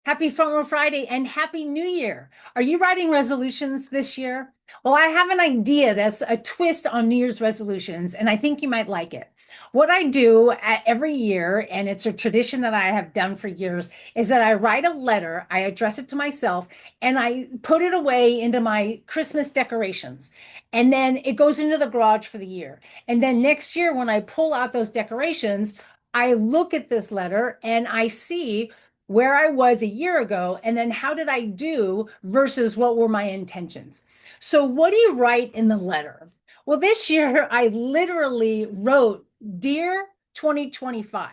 Happy Front Row Friday and Happy New Year. Are you writing resolutions this year? Well, I have an idea that's a twist on New Year's resolutions, and I think you might like it. What I do every year, and it's a tradition that I have done for years, is that I write a letter, I address it to myself, and I put it away into my Christmas decorations. And then it goes into the garage for the year. And then next year, when I pull out those decorations, I look at this letter and I see where I was a year ago, and then how did I do versus what were my intentions. So, what do you write in the letter? Well, this year I literally wrote, Dear 2025.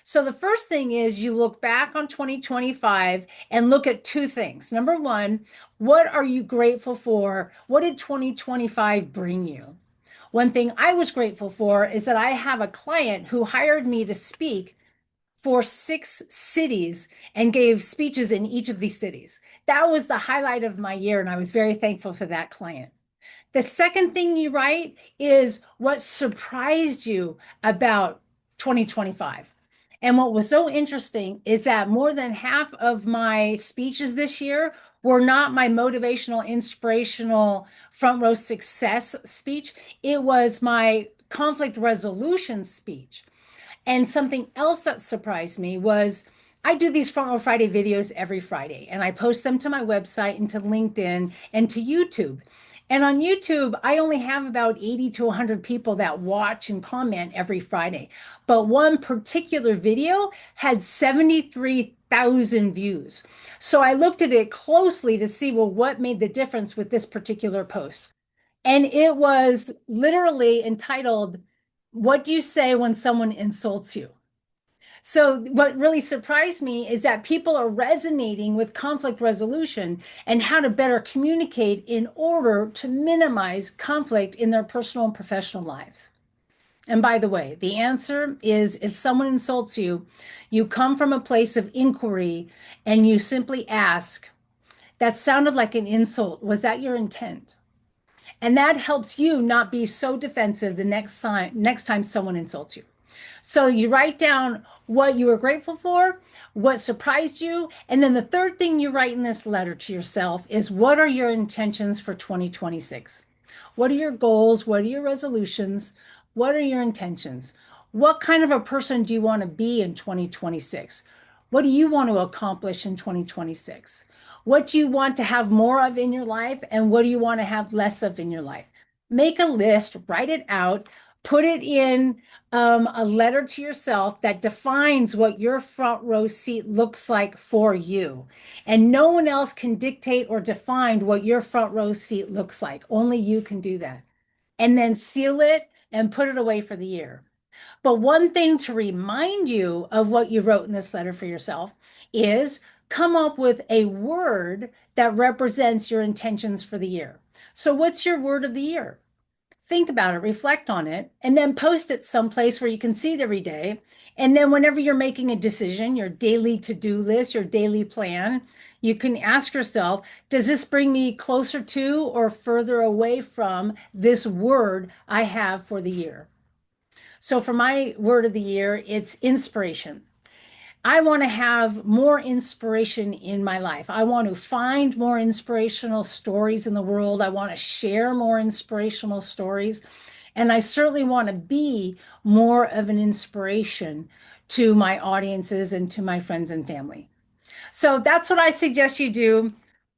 So, the first thing is you look back on 2025 and look at two things. Number one, what are you grateful for? What did 2025 bring you? One thing I was grateful for is that I have a client who hired me to speak for 6 cities and gave speeches in each of these cities. That was the highlight of my year, and I was very thankful for that client. The second thing you write is what surprised you about 2025. And what was so interesting is that more than half of my speeches this year were not my motivational, inspirational front row success speech. It was my conflict resolution speech. And something else that surprised me was I do these Front Row Friday videos every Friday, and I post them to my website and to LinkedIn and to YouTube. And on YouTube, I only have about 80 to 100 people that watch and comment every Friday. But one particular video had 73,000 views. So I looked at it closely to see, well, what made the difference with this particular post? And it was literally entitled, What Do You Say When Someone Insults You? So, what really surprised me is that people are resonating with conflict resolution and how to better communicate in order to minimize conflict in their personal and professional lives. And by the way, the answer is if someone insults you, you come from a place of inquiry and you simply ask, That sounded like an insult. Was that your intent? And that helps you not be so defensive the next time someone insults you. So you write down what you were grateful for, what surprised you, and then the third thing you write in this letter to yourself is what are your intentions for 2026? What are your goals? What are your resolutions? What are your intentions? What kind of a person do you want to be in 2026? What do you want to accomplish in 2026? What do you want to have more of in your life? And what do you want to have less of in your life? Make a list, write it out, put it in a letter to yourself that defines what your front row seat looks like for you. And no one else can dictate or define what your front row seat looks like. Only you can do that. And then seal it and put it away for the year. But one thing to remind you of what you wrote in this letter for yourself is come up with a word that represents your intentions for the year. So, what's your word of the year? Think about it, reflect on it, and then post it someplace where you can see it every day. And then, whenever you're making a decision, your daily to do list, your daily plan, you can ask yourself, does this bring me closer to or further away from this word I have for the year? So for my word of the year, it's inspiration. I want to have more inspiration in my life. I want to find more inspirational stories in the world. I want to share more inspirational stories. And I certainly want to be more of an inspiration to my audiences and to my friends and family. So that's what I suggest you do.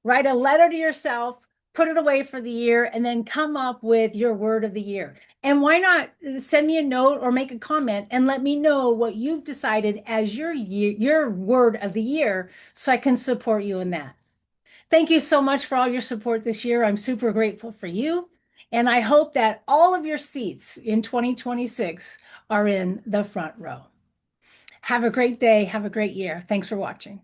Write a letter to yourself, put it away for the year, and then come up with your word of the year. And why not send me a note or make a comment and let me know what you've decided as your word of the year so I can support you in that. Thank you so much for all your support this year. I'm super grateful for you. And I hope that all of your seats in 2026 are in the front row. Have a great day. Have a great year. Thanks for watching.